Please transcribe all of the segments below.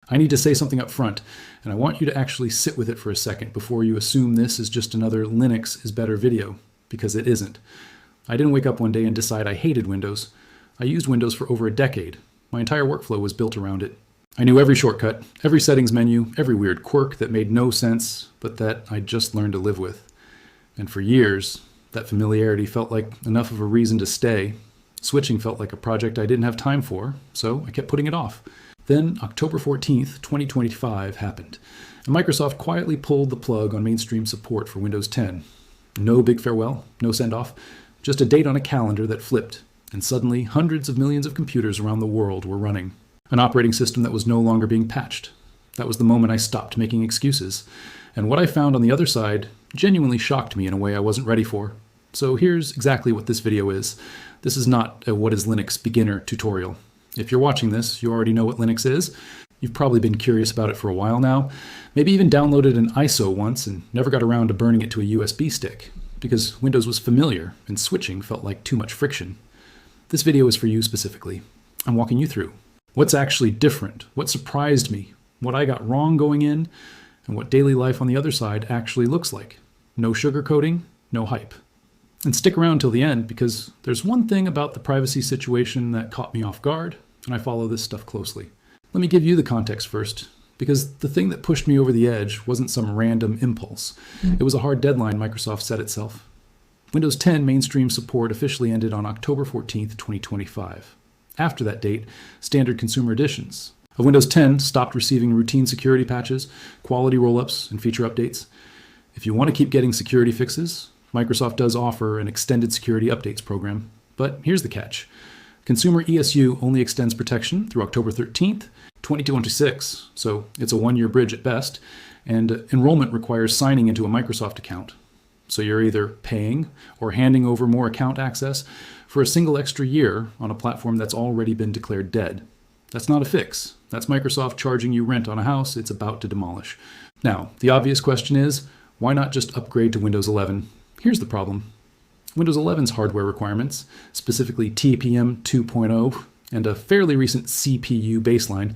I need to say something up front, and I want you to actually sit with it for a second before you assume this is just another Linux is better video, because it isn't. I didn't wake up one day and decide I hated Windows. I used Windows for over a decade. My entire workflow was built around it. I knew every shortcut, every settings menu, every weird quirk that made no sense, but that I just learned to live with. And for years, that familiarity felt like enough of a reason to stay. Switching felt like a project I didn't have time for, so I kept putting it off. Then October 14th, 2025 happened, and Microsoft quietly pulled the plug on mainstream support for Windows 10. No big farewell, no send-off, just a date on a calendar that flipped, and suddenly hundreds of millions of computers around the world were running. An operating system that was no longer being patched. That was the moment I stopped making excuses, and what I found on the other side genuinely shocked me in a way I wasn't ready for. So here's exactly what this video is. This is not a What is Linux beginner tutorial. If you're watching this, you already know what Linux is. You've probably been curious about it for a while now, maybe even downloaded an ISO once and never got around to burning it to a USB stick, because Windows was familiar and switching felt like too much friction. This video is for you specifically. I'm walking you through what's actually different, what surprised me, what I got wrong going in, and what daily life on the other side actually looks like. No sugarcoating, no hype. And stick around till the end, because there's one thing about the privacy situation that caught me off guard, and I follow this stuff closely. Let me give you the context first, because the thing that pushed me over the edge wasn't some random impulse. It was a hard deadline Microsoft set itself. Windows 10 mainstream support officially ended on October 14th, 2025. After that date, standard consumer editions of Windows 10 stopped receiving routine security patches, quality rollups, and feature updates. If you want to keep getting security fixes, Microsoft does offer an extended security updates program, but here's the catch. Consumer ESU only extends protection through October 13th, 2026, so it's a one-year bridge at best, and enrollment requires signing into a Microsoft account. So you're either paying or handing over more account access for a single extra year on a platform that's already been declared dead. That's not a fix. That's Microsoft charging you rent on a house it's about to demolish. Now, the obvious question is, why not just upgrade to Windows 11? Here's the problem. Windows 11's hardware requirements, specifically TPM 2.0 and a fairly recent CPU baseline,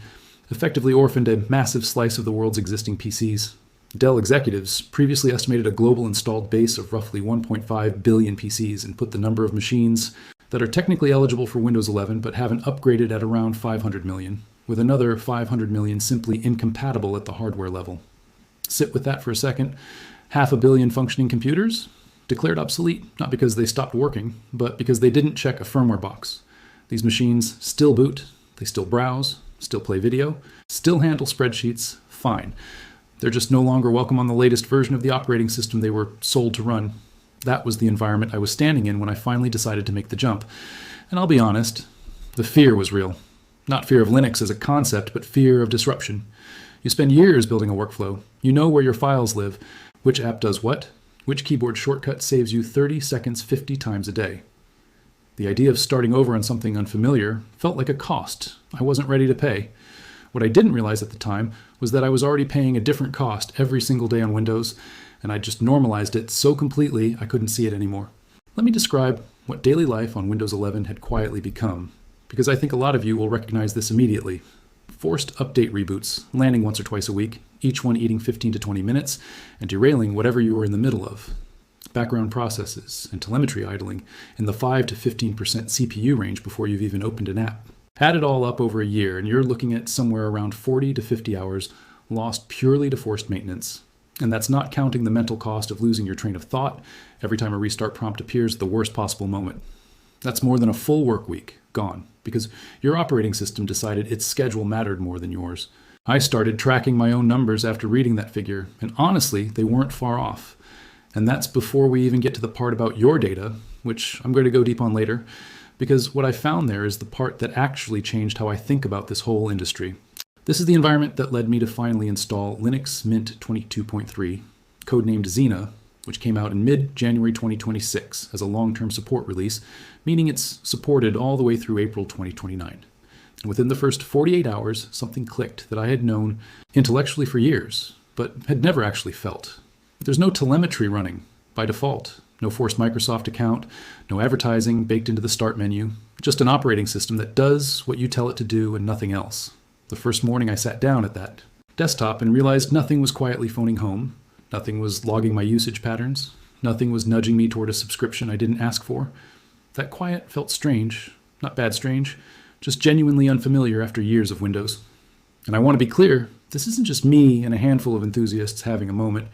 effectively orphaned a massive slice of the world's existing PCs. Dell executives previously estimated a global installed base of roughly 1.5 billion PCs and put the number of machines that are technically eligible for Windows 11 but haven't upgraded at around 500 million, with another 500 million simply incompatible at the hardware level. Sit with that for a second. 500 million functioning computers declared obsolete, not because they stopped working, but because they didn't check a firmware box. These machines still boot, they still browse, still play video, still handle spreadsheets, fine. They're just no longer welcome on the latest version of the operating system they were sold to run. That was the environment I was standing in when I finally decided to make the jump. And I'll be honest, the fear was real. Not fear of Linux as a concept, but fear of disruption. You spend years building a workflow. You know where your files live, which app does what, which keyboard shortcut saves you 30 seconds 50 times a day. The idea of starting over on something unfamiliar felt like a cost I wasn't ready to pay. What I didn't realize at the time was that I was already paying a different cost every single day on Windows, and I just normalized it so completely I couldn't see it anymore. Let me describe what daily life on Windows 11 had quietly become, because I think a lot of you will recognize this immediately. Forced update reboots, landing once or twice a week, each one eating 15 to 20 minutes, and derailing whatever you were in the middle of. Background processes and telemetry idling in the 5 to 15% CPU range before you've even opened an app. Add it all up over a year, and you're looking at somewhere around 40 to 50 hours lost purely to forced maintenance. And that's not counting the mental cost of losing your train of thought every time a restart prompt appears at the worst possible moment. That's more than a full work week gone, because your operating system decided its schedule mattered more than yours. I started tracking my own numbers after reading that figure, and honestly, they weren't far off. And that's before we even get to the part about your data, which I'm going to go deep on later, because what I found there is the part that actually changed how I think about this whole industry. This is the environment that led me to finally install Linux Mint 22.3, codenamed Xena, which came out in mid-January 2026 as a long-term support release, meaning it's supported all the way through April 2029. And within the first 48 hours, something clicked that I had known intellectually for years, but had never actually felt. There's no telemetry running by default, no forced Microsoft account, no advertising baked into the start menu, just an operating system that does what you tell it to do and nothing else. The first morning I sat down at that desktop and realized nothing was quietly phoning home, nothing was logging my usage patterns, nothing was nudging me toward a subscription I didn't ask for. That quiet felt strange, not bad strange, just genuinely unfamiliar after years of Windows. And I want to be clear, this isn't just me and a handful of enthusiasts having a moment.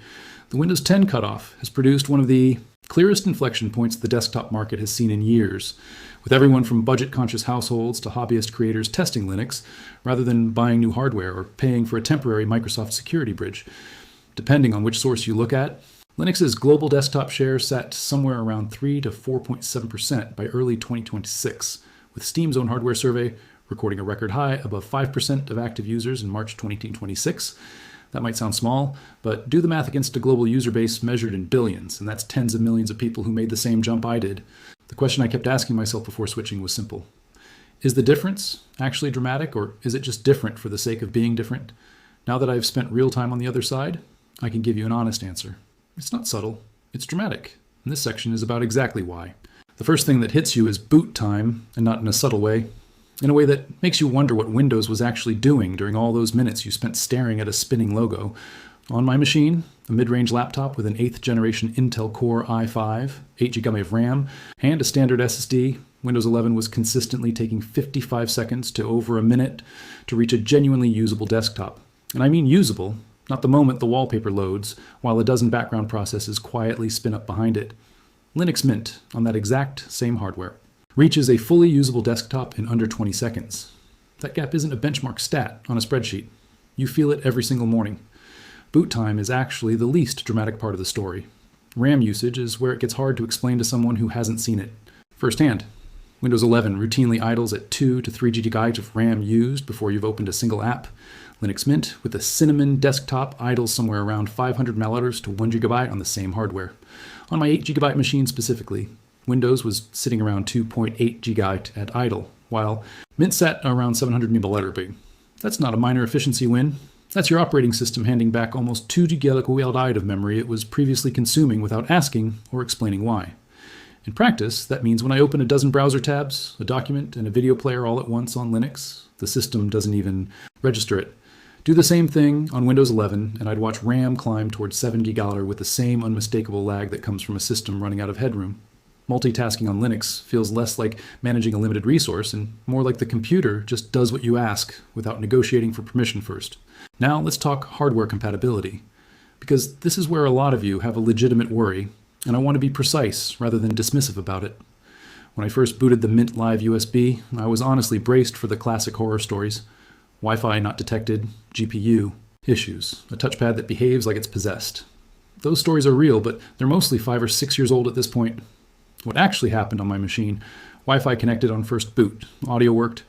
The Windows 10 cutoff has produced one of the clearest inflection points the desktop market has seen in years, with everyone from budget-conscious households to hobbyist creators testing Linux rather than buying new hardware or paying for a temporary Microsoft security bridge. Depending on which source you look at, Linux's global desktop share sat somewhere around 3 to 4.7% by early 2026, with Steam's own hardware survey recording a record high above 5% of active users in March 2026. That might sound small, but do the math against a global user base measured in billions, and that's tens of millions of people who made the same jump I did. The question I kept asking myself before switching was simple. Is the difference actually dramatic, or is it just different for the sake of being different? Now that I've spent real time on the other side, I can give you an honest answer. It's not subtle, it's dramatic, and this section is about exactly why. The first thing that hits you is boot time, and not in a subtle way. In a way that makes you wonder what Windows was actually doing during all those minutes you spent staring at a spinning logo. On my machine, a mid-range laptop with an 8th generation Intel Core i5, 8GB of RAM, and a standard SSD, Windows 11 was consistently taking 55 seconds to over a minute to reach a genuinely usable desktop. And I mean usable, not the moment the wallpaper loads, while a dozen background processes quietly spin up behiint it. Linux Mint, on that exact same hardware, reaches a fully usable desktop in under 20 seconds. That gap isn't a benchmark stat on a spreadsheet. You feel it every single morning. Boot time is actually the least dramatic part of the story. RAM usage is where it gets hard to explain to someone who hasn't seen it firsthand. Windows 11 routinely idles at 2 to 3 GB of RAM used before you've opened a single app. Linux Mint, with a Cinnamon desktop, idles somewhere around 500 mallotters to 1 GB on the same hardware. On my 8 GB machine specifically, Windows was sitting around 2.8 GB at idle, while Mint sat around 700 milliliter. That's not a minor efficiency win. That's your operating system handing back almost 2 GB of memory it was previously consuming without asking or explaining why. In practice, that means when I open a dozen browser tabs, a document, and a video player all at once on Linux, the system doesn't even register it. Do the same thing on Windows 11, and I'd watch RAM climb towards 7 GB with the same unmistakable lag that comes from a system running out of headroom. Multitasking on Linux feels less like managing a limited resource and more like the computer just does what you ask without negotiating for permission first. Now let's talk hardware compatibility, because this is where a lot of you have a legitimate worry, and I want to be precise rather than dismissive about it. When I first booted the Mint Live USB, I was honestly braced for the classic horror stories. Wi-Fi not detected, GPU issues, a touchpad that behaves like it's possessed. Those stories are real, but they're mostly 5 or 6 years old at this point. What actually happened on my machine: Wi-Fi connected on first boot, audio worked,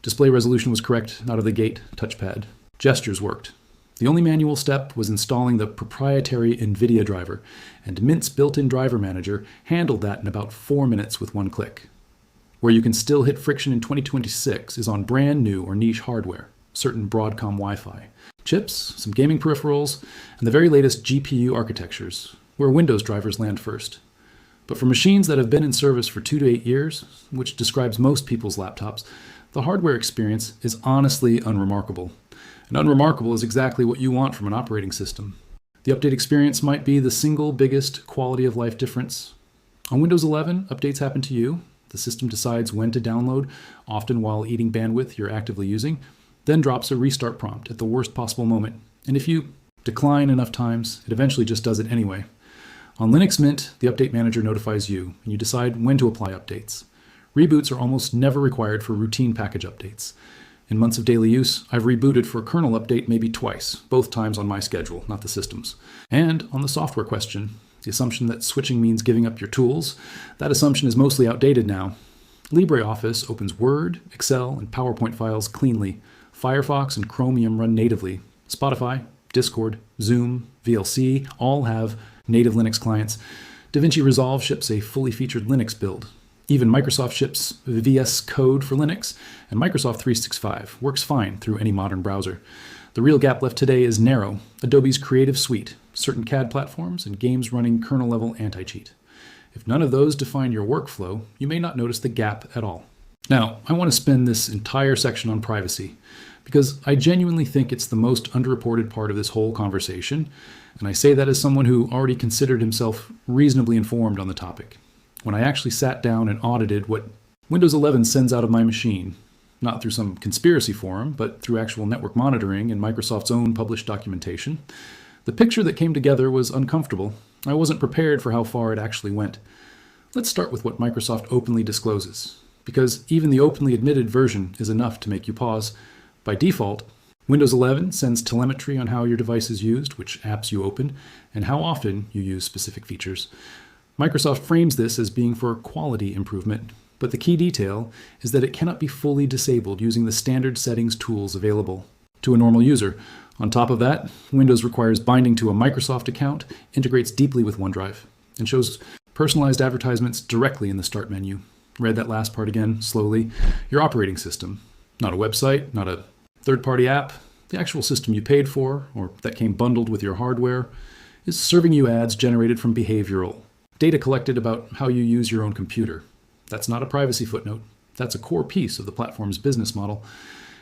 display resolution was correct out of the gate, touchpad, gestures worked. The only manual step was installing the proprietary NVIDIA driver, and Mint's built-in driver manager handled that in about 4 minutes with one click. Where you can still hit friction in 2026 is on brand new or niche hardware, certain Broadcom Wi-Fi, chips, some gaming peripherals, and the very latest GPU architectures, where Windows drivers land first. But for machines that have been in service for 2 to 8 years, which describes most people's laptops, the hardware experience is honestly unremarkable. And unremarkable is exactly what you want from an operating system. The update experience might be the single biggest quality of life difference. On Windows 11, updates happen to you. The system decides when to download, often while eating bandwidth you're actively using, then drops a restart prompt at the worst possible moment. And if you decline enough times, it eventually just does it anyway. On Linux Mint, the update manager notifies you, and you decide when to apply updates. Reboots are almost never required for routine package updates. In months of daily use, I've rebooted for a kernel update maybe twice, both times on my schedule, not the system's. And on the software question, the assumption that switching means giving up your tools, that assumption is mostly outdated now. LibreOffice opens Word, Excel, and PowerPoint files cleanly. Firefox and Chromium run natively. Spotify, Discord, Zoom, VLC all have native Linux clients. DaVinci Resolve ships a fully featured Linux build. Even Microsoft ships VS Code for Linux, and Microsoft 365 works fine through any modern browser. The real gap left today is narrow: Adobe's Creative Suite, certain CAD platforms, and games running kernel-level anti-cheat. If none of those define your workflow, you may not notice the gap at all. Now, I want to spend this entire section on privacy, because I genuinely think it's the most underreported part of this whole conversation, and I say that as someone who already considered himself reasonably informed on the topic. When I actually sat down and audited what Windows 11 sends out of my machine, not through some conspiracy forum, but through actual network monitoring and Microsoft's own published documentation, the picture that came together was uncomfortable. I wasn't prepared for how far it actually went. Let's start with what Microsoft openly discloses, because even the openly admitted version is enough to make you pause. By default, Windows 11 sends telemetry on how your device is used, which apps you open, and how often you use specific features. Microsoft frames this as being for quality improvement, but the key detail is that it cannot be fully disabled using the standard settings tools available to a normal user. On top of that, Windows requires binding to a Microsoft account, integrates deeply with OneDrive, and shows personalized advertisements directly in the Start menu. Read that last part again, slowly. Your operating system, not a website, not a third-party app, the actual system you paid for, or that came bundled with your hardware, is serving you ads generated from behavioral data collected about how you use your own computer. That's not a privacy footnote. That's a core piece of the platform's business model.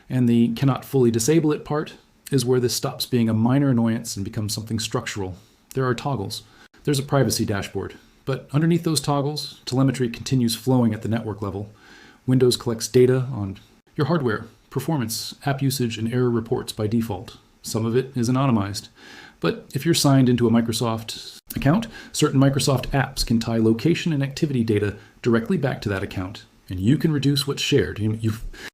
And the cannot fully disable it part is where this stops being a minor annoyance and becomes something structural. There are toggles. There's a privacy dashboard. But underneath those toggles, telemetry continues flowing at the network level. Windows collects data on your hardware, performance, app usage, and error reports by default. Some of it is anonymized. But if you're signed into a Microsoft account, certain Microsoft apps can tie location and activity data directly back to that account, and you can reduce what's shared. You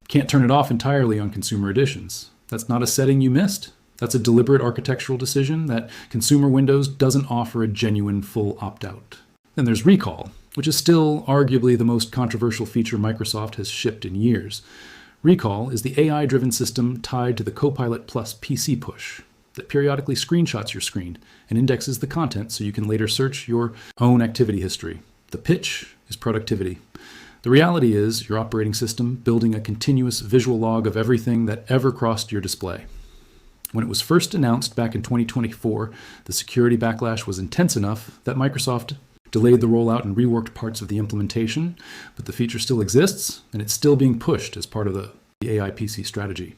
can't turn it off entirely on consumer editions. That's not a setting you missed. That's a deliberate architectural decision that consumer Windows doesn't offer a genuine full opt-out. Then there's recall, which is still arguably the most controversial feature Microsoft has shipped in years. Recall is the AI-driven system tied to the Copilot Plus PC push that periodically screenshots your screen and indexes the content so you can later search your own activity history. The pitch is productivity. The reality is your operating system building a continuous visual log of everything that ever crossed your display. When it was first announced back in 2024, the security backlash was intense enough that Microsoft delayed the rollout and reworked parts of the implementation, but the feature still exists, and it's still being pushed as part of the AI PC strategy.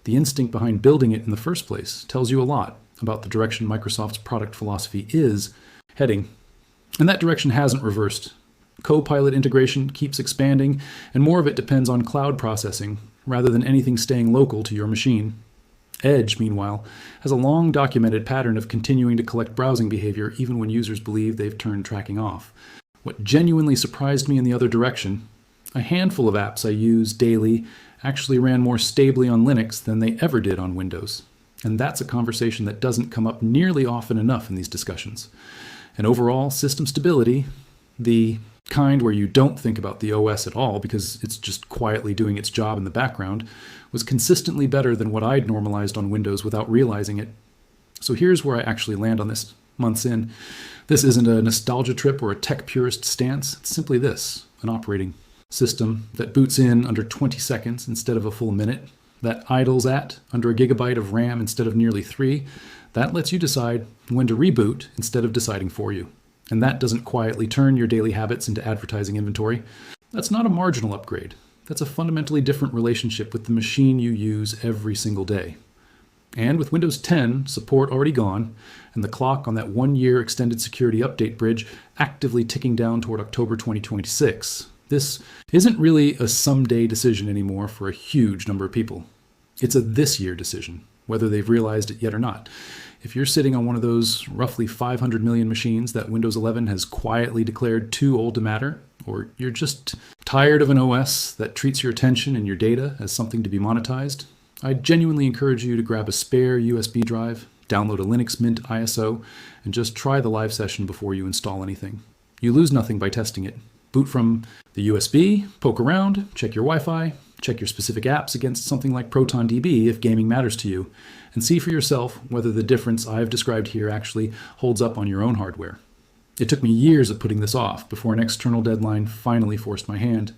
The instinct behind building it in the first place tells you a lot about the direction Microsoft's product philosophy is heading, and that direction hasn't reversed. Copilot integration keeps expanding, and more of it depends on cloud processing rather than anything staying local to your machine. Edge, meanwhile, has a long documented pattern of continuing to collect browsing behavior even when users believe they've turned tracking off. What genuinely surprised me in the other direction, a handful of apps I use daily actually ran more stably on Linux than they ever did on Windows. And that's a conversation that doesn't come up nearly often enough in these discussions. And overall, system stability, the kind where you don't think about the OS at all because it's just quietly doing its job in the background, was consistently better than what I'd normalized on Windows without realizing it. So here's where I actually land on this months in. This isn't a nostalgia trip or a tech purist stance. It's simply this, an operating system that boots in under 20 seconds instead of a full minute, that idles at under a gigabyte of RAM instead of nearly 3, that lets you decide when to reboot instead of deciding for you. And that doesn't quietly turn your daily habits into advertising inventory. That's not a marginal upgrade. That's a fundamentally different relationship with the machine you use every single day. And with Windows 10 support already gone, and the clock on that 1-year extended security update bridge actively ticking down toward October 2026, this isn't really a someday decision anymore for a huge number of people. It's a this year decision, whether they've realized it yet or not. If you're sitting on one of those roughly 500 million machines that Windows 11 has quietly declared too old to matter, or you're just tired of an OS that treats your attention and your data as something to be monetized, I genuinely encourage you to grab a spare USB drive, download a Linux Mint ISO, and just try the live session before you install anything. You lose nothing by testing it. Boot from the USB, poke around, check your Wi-Fi, check your specific apps against something like ProtonDB if gaming matters to you, and see for yourself whether the difference I've described here actually holds up on your own hardware. It took me years of putting this off before an external deadline finally forced my hand.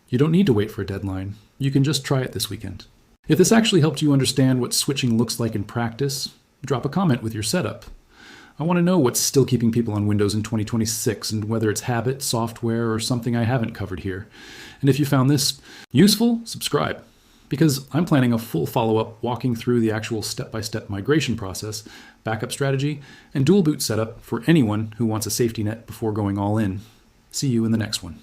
You don't need to wait for a deadline. You can just try it this weekend. If this actually helped you understand what switching looks like in practice, drop a comment with your setup. I want to know what's still keeping people on Windows in 2026 and whether it's habit, software, or something I haven't covered here. And if you found this useful, subscribe. because I'm planning a full follow-up walking through the actual step-by-step migration process, backup strategy, and dual boot setup for anyone who wants a safety net before going all in. See you in the next one.